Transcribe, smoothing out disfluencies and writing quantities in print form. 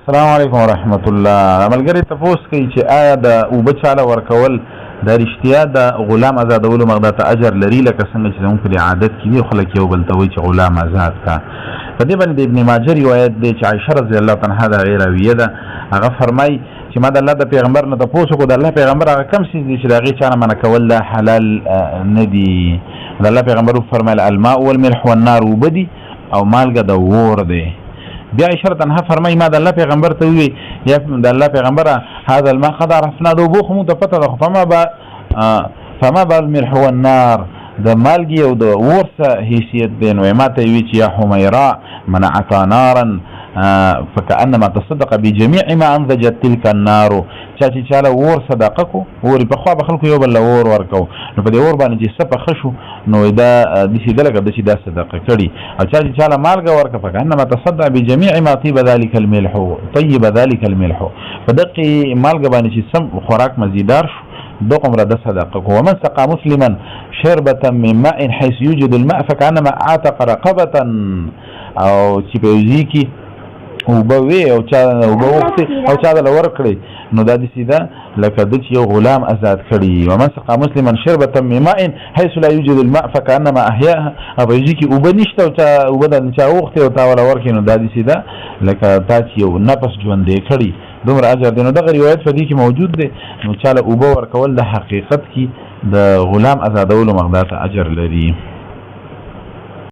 السلام علیکم ورحمت الله. ملګری تاسو کوي چې آیا د اوبه چاله ورکول د رښتیا د غلام آزادولو مقدار ته اجر لري، لکه څنګه چې زموږ په عادت کې وي خلک یو بل ته وایي چې غلام آزاد کا. په دې باندې د ابن ماجه روایت دی چې عائشه رضی الله عنها دا غیر راویه ده، هغه فرمایي چې ما د الله د پیغمبر نه تاسو کو د الله پیغمبر هغه کم څه دي چې دا غي چانه منع کول دا حلال نه دي. د الله پیغمبر فرمایل الماء والملح والنار وبدي او مالګه د اور دی. بیا عائشة عنها فرمای ما د الله پیغمبر ته وی یا د الله پیغمبر هذا الماء قد عرفنا دو بوخ مو ته پته فما بالملح والنار د مالګي او د ورثه حیثیت دین و ما ته وی چې یا حمیرا منعت نارا فكأنما تصدق بجميع ما انضجت تلك النار. چې چاله ور صدقه کو ور په خوا بخلکو یو بل ور ورکو نو په دې ور باندې چې سپه خشو نو دا د شي دلګه د شي دا صدقه کړي او چې چاله مالګه ورکه فكأنما تصدق بجميع ما طيب ذلك الملح طيب ذلك الملح فدقي مالګه باندې چې سم خوراک مزیدار شو دوقم رد صدقه. ومن سقى مسلما شربة من ماء حيث يوجد الماء فكأنما اعتق رقبة او چې په ځکه او به او چا او به وخت او چا د لور کړی نو دا د سیده لکه د یو غلام آزاد کړي. ومن سقى مسلما شربة من ماء حيث لا يوجد الماء فكأنما احياها او ځکه او به نشته او چا او به د چا وخت او تا ولا ورکې نو دا د سیده لکه تا چې یو نفس ژوند کړي دومره اجر دی. نو دغه روایت په دې کې موجود دی. نو چاله او به ورکول د حقیقت کې د غلام آزادولو مقدار ته اجر لري.